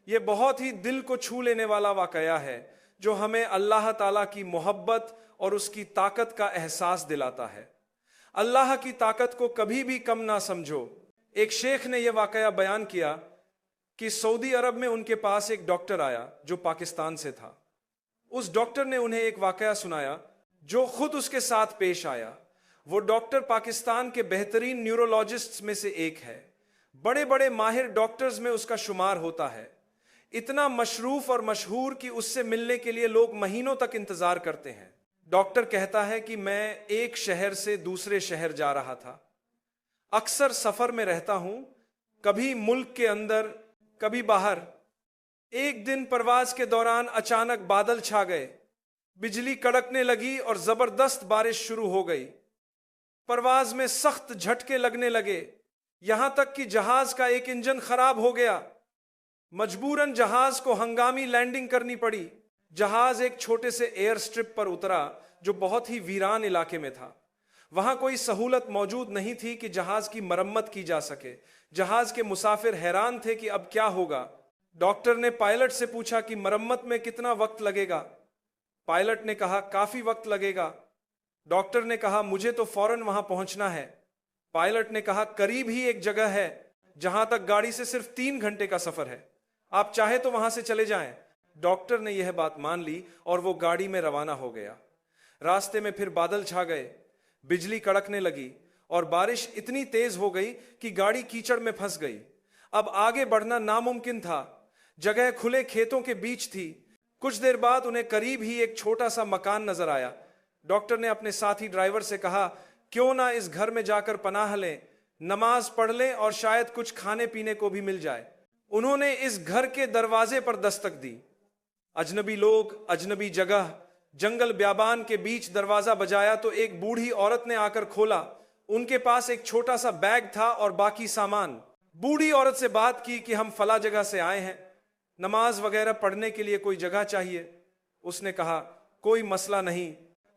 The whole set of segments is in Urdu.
یہ بہت ہی دل کو چھو لینے والا واقعہ ہے جو ہمیں اللہ تعالیٰ کی محبت اور اس کی طاقت کا احساس دلاتا ہے۔ اللہ کی طاقت کو کبھی بھی کم نہ سمجھو۔ ایک شیخ نے یہ واقعہ بیان کیا کہ سعودی عرب میں ان کے پاس ایک ڈاکٹر آیا جو پاکستان سے تھا۔ اس ڈاکٹر نے انہیں ایک واقعہ سنایا جو خود اس کے ساتھ پیش آیا۔ وہ ڈاکٹر پاکستان کے بہترین نیورولوجسٹس میں سے ایک ہے، بڑے بڑے ماہر ڈاکٹرز میں اس کا شمار ہوتا ہے، اتنا مشروف اور مشہور کہ اس سے ملنے کے لیے لوگ مہینوں تک انتظار کرتے ہیں۔ ڈاکٹر کہتا ہے کہ میں ایک شہر سے دوسرے شہر جا رہا تھا، اکثر سفر میں رہتا ہوں، کبھی ملک کے اندر کبھی باہر۔ ایک دن پرواز کے دوران اچانک بادل چھا گئے، بجلی کڑکنے لگی اور زبردست بارش شروع ہو گئی۔ پرواز میں سخت جھٹکے لگنے لگے، یہاں تک کہ جہاز کا ایک انجن خراب ہو گیا۔ مجبوراً جہاز کو ہنگامی لینڈنگ کرنی پڑی۔ جہاز ایک چھوٹے سے ایئر سٹرپ پر اترا جو بہت ہی ویران علاقے میں تھا۔ وہاں کوئی سہولت موجود نہیں تھی کہ جہاز کی مرمت کی جا سکے۔ جہاز کے مسافر حیران تھے کہ اب کیا ہوگا۔ ڈاکٹر نے پائلٹ سے پوچھا کہ مرمت میں کتنا وقت لگے گا؟ پائلٹ نے کہا کافی وقت لگے گا۔ ڈاکٹر نے کہا مجھے تو فوراً وہاں پہنچنا ہے۔ پائلٹ نے کہا قریب ہی ایک جگہ ہے جہاں تک گاڑی سے صرف 3 گھنٹے کا سفر ہے، آپ چاہے تو وہاں سے چلے جائیں۔ ڈاکٹر نے یہ بات مان لی اور وہ گاڑی میں روانہ ہو گیا۔ راستے میں پھر بادل چھا گئے، بجلی کڑکنے لگی اور بارش اتنی تیز ہو گئی کہ گاڑی کیچڑ میں پھنس گئی۔ اب آگے بڑھنا ناممکن تھا۔ جگہ کھلے کھیتوں کے بیچ تھی۔ کچھ دیر بعد انہیں قریب ہی ایک چھوٹا سا مکان نظر آیا۔ ڈاکٹر نے اپنے ساتھی ڈرائیور سے کہا کیوں نہ اس گھر میں جا کر پناہ لیں، نماز پڑھ لیں اور شاید کچھ کھانے پینے کو بھی مل جائے۔ انہوں نے اس گھر کے دروازے پر دستک دی۔ اجنبی لوگ، اجنبی جگہ، جنگل بیابان کے بیچ دروازہ بجایا تو ایک بوڑھی عورت نے آ کر کھولا۔ ان کے پاس ایک چھوٹا سا بیگ تھا اور باقی سامان۔ بوڑھی عورت سے بات کی کہ ہم فلاں جگہ سے آئے ہیں، نماز وغیرہ پڑھنے کے لیے کوئی جگہ چاہیے۔ اس نے کہا کوئی مسئلہ نہیں،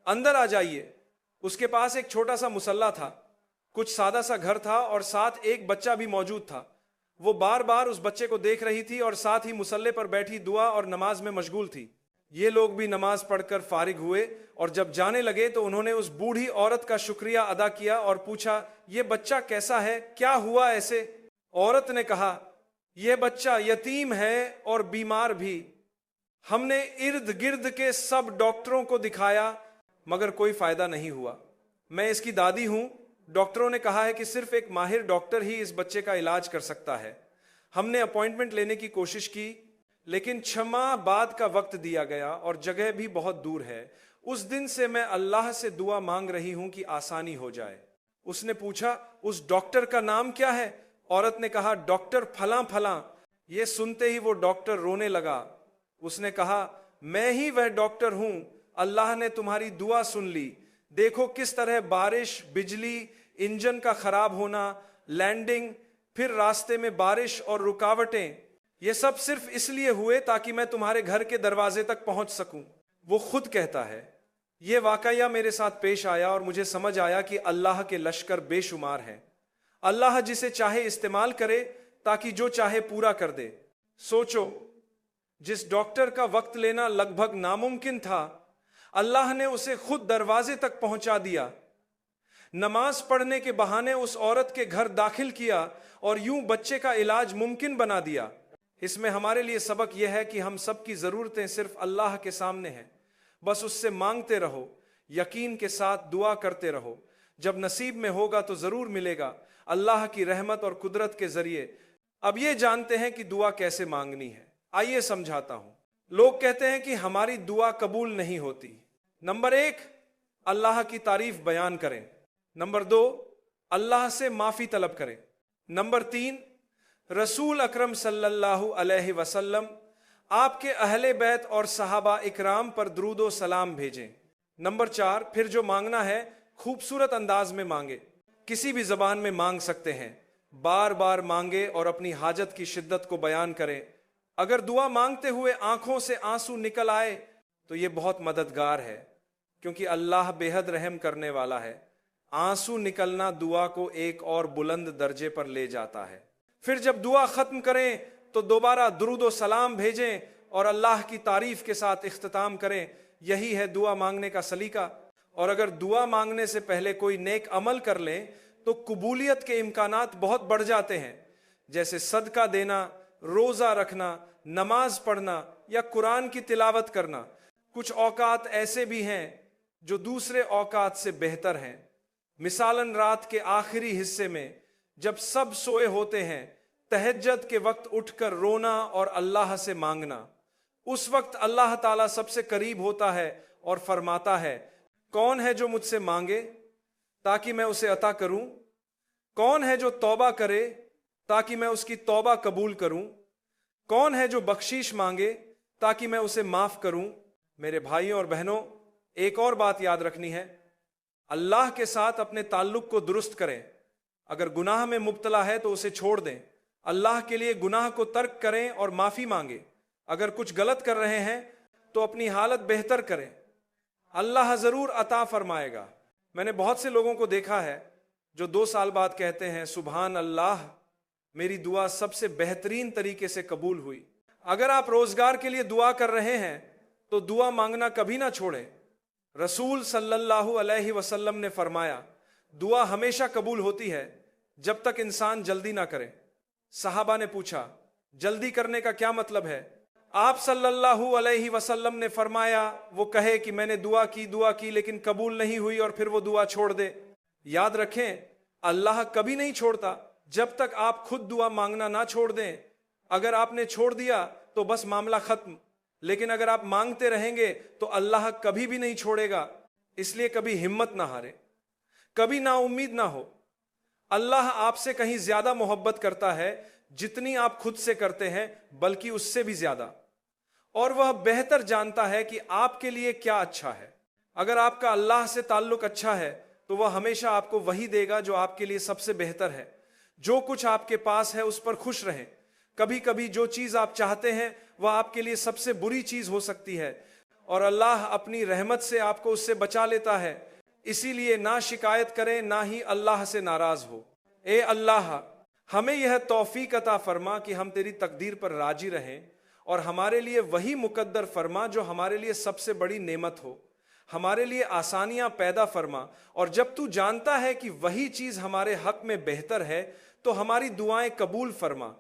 اندر آ جائیے۔ اس کے پاس ایک چھوٹا سا مصلی تھا، کچھ سادہ سا گھر تھا اور ساتھ ایک بچہ بھی موجود تھا۔ وہ بار بار اس بچے کو دیکھ رہی تھی اور ساتھ ہی مصلی پر بیٹھی دعا اور نماز میں مشغول تھی۔ یہ لوگ بھی نماز پڑھ کر فارغ ہوئے اور جب جانے لگے تو انہوں نے اس بوڑھی عورت کا شکریہ ادا کیا اور پوچھا یہ بچہ کیسا ہے، کیا ہوا ایسے؟ عورت نے کہا یہ بچہ یتیم ہے اور بیمار بھی۔ ہم نے ارد گرد کے سب ڈاکٹروں کو دکھایا مگر کوئی فائدہ نہیں ہوا۔ میں اس کی دادی ہوں۔ ڈاکٹروں نے کہا ہے کہ صرف ایک ماہر ڈاکٹر ہی اس بچے کا علاج کر سکتا ہے۔ ہم نے اپوائنٹمنٹ لینے کی کوشش کی لیکن 6 ماہ بعد کا وقت دیا گیا اور جگہ بھی بہت دور ہے۔ اس دن سے میں اللہ سے دعا مانگ رہی ہوں کہ آسانی ہو جائے۔ اس نے پوچھا اس ڈاکٹر کا نام کیا ہے؟ عورت نے کہا ڈاکٹر فلاں فلاں۔ یہ سنتے ہی وہ ڈاکٹر رونے لگا۔ اس نے کہا میں ہی وہ ڈاکٹر ہوں، اللہ نے تمہاری دعا سن لی۔ دیکھو کس طرح بارش، بجلی، انجن کا خراب ہونا، لینڈنگ، پھر راستے میں بارش اور رکاوٹیں، یہ سب صرف اس لیے ہوئے تاکہ میں تمہارے گھر کے دروازے تک پہنچ سکوں۔ وہ خود کہتا ہے یہ واقعہ میرے ساتھ پیش آیا اور مجھے سمجھ آیا کہ اللہ کے لشکر بے شمار ہیں۔ اللہ جسے چاہے استعمال کرے تاکہ جو چاہے پورا کر دے۔ سوچو جس ڈاکٹر کا وقت لینا لگ بھگ ناممکن تھا، اللہ نے اسے خود دروازے تک پہنچا دیا۔ نماز پڑھنے کے بہانے اس عورت کے گھر داخل کیا اور یوں بچے کا علاج ممکن بنا دیا۔ اس میں ہمارے لیے سبق یہ ہے کہ ہم سب کی ضرورتیں صرف اللہ کے سامنے ہیں، بس اس سے مانگتے رہو، یقین کے ساتھ دعا کرتے رہو، جب نصیب میں ہوگا تو ضرور ملے گا اللہ کی رحمت اور قدرت کے ذریعے۔ اب یہ جانتے ہیں کہ دعا کیسے مانگنی ہے، آئیے سمجھاتا ہوں۔ لوگ کہتے ہیں کہ ہماری دعا قبول نہیں ہوتی۔ نمبر 1 اللہ کی تعریف بیان کریں۔ نمبر 2 اللہ سے معافی طلب کریں۔ نمبر 3 رسول اکرم صلی اللہ علیہ وسلم، آپ کے اہل بیت اور صحابہ اکرام پر درود و سلام بھیجیں۔ نمبر 4 پھر جو مانگنا ہے خوبصورت انداز میں مانگے، کسی بھی زبان میں مانگ سکتے ہیں، بار بار مانگے اور اپنی حاجت کی شدت کو بیان کریں۔ اگر دعا مانگتے ہوئے آنکھوں سے آنسو نکل آئے تو یہ بہت مددگار ہے، کیونکہ اللہ بے حد رحم کرنے والا ہے۔ آنسو نکلنا دعا کو ایک اور بلند درجے پر لے جاتا ہے۔ پھر جب دعا ختم کریں تو دوبارہ درود و سلام بھیجیں اور اللہ کی تعریف کے ساتھ اختتام کریں. یہی ہے دعا مانگنے کا سلیقہ. اور اگر دعا مانگنے سے پہلے کوئی نیک عمل کر لیں تو قبولیت کے امکانات بہت بڑھ جاتے ہیں، جیسے صدقہ دینا، روزہ رکھنا، نماز پڑھنا یا قرآن کی تلاوت کرنا. کچھ اوقات ایسے بھی ہیں جو دوسرے اوقات سے بہتر ہیں. مثالاً رات کے آخری حصے میں جب سب سوئے ہوتے ہیں، تہجد کے وقت اٹھ کر رونا اور اللہ سے مانگنا. اس وقت اللہ تعالیٰ سب سے قریب ہوتا ہے اور فرماتا ہے، کون ہے جو مجھ سے مانگے تاکہ میں اسے عطا کروں؟ کون ہے جو توبہ کرے تاکہ میں اس کی توبہ قبول کروں؟ کون ہے جو بخشش مانگے تاکہ میں اسے معاف کروں؟ میرے بھائیوں اور بہنوں، ایک اور بات یاد رکھنی ہے، اللہ کے ساتھ اپنے تعلق کو درست کریں. اگر گناہ میں مبتلا ہے تو اسے چھوڑ دیں. اللہ کے لیے گناہ کو ترک کریں اور معافی مانگیں. اگر کچھ غلط کر رہے ہیں تو اپنی حالت بہتر کریں. اللہ ضرور عطا فرمائے گا. میں نے بہت سے لوگوں کو دیکھا ہے جو 2 سال بعد کہتے ہیں، سبحان اللہ، میری دعا سب سے بہترین طریقے سے قبول ہوئی. اگر آپ روزگار کے لیے دعا کر رہے ہیں تو دعا مانگنا کبھی نہ چھوڑیں. رسول صلی اللہ علیہ وسلم نے فرمایا، دعا ہمیشہ قبول ہوتی ہے جب تک انسان جلدی نہ کرے. صحابہ نے پوچھا، جلدی کرنے کا کیا مطلب ہے؟ آپ صلی اللہ علیہ وسلم نے فرمایا، وہ کہے کہ میں نے دعا کی لیکن قبول نہیں ہوئی اور پھر وہ دعا چھوڑ دے. یاد رکھیں، اللہ کبھی نہیں چھوڑتا جب تک آپ خود دعا مانگنا نہ چھوڑ دیں. اگر آپ نے چھوڑ دیا تو بس معاملہ ختم. لیکن اگر آپ مانگتے رہیں گے تو اللہ کبھی بھی نہیں چھوڑے گا. اس لیے کبھی ہمت نہ ہارے، کبھی نا امید نہ ہو. اللہ آپ سے کہیں زیادہ محبت کرتا ہے جتنی آپ خود سے کرتے ہیں، بلکہ اس سے بھی زیادہ. اور وہ بہتر جانتا ہے کہ آپ کے لیے کیا اچھا ہے. اگر آپ کا اللہ سے تعلق اچھا ہے تو وہ ہمیشہ آپ کو وہی دے گا جو آپ کے لیے سب سے بہتر ہے. جو کچھ آپ کے پاس ہے اس پر خوش رہیں. کبھی کبھی جو چیز آپ چاہتے ہیں وہ آپ کے لیے سب سے بری چیز ہو سکتی ہے، اور اللہ اپنی رحمت سے آپ کو اس سے بچا لیتا ہے. اسی لیے نہ شکایت کریں، نہ ہی اللہ سے ناراض ہو. اے اللہ، ہمیں یہ توفیق عطا فرما کہ ہم تیری تقدیر پر راضی رہیں، اور ہمارے لیے وہی مقدر فرما جو ہمارے لیے سب سے بڑی نعمت ہو. ہمارے لیے آسانیاں پیدا فرما، اور جب تو جانتا ہے کہ وہی چیز ہمارے حق میں بہتر ہے تو ہماری دعائیں قبول فرما.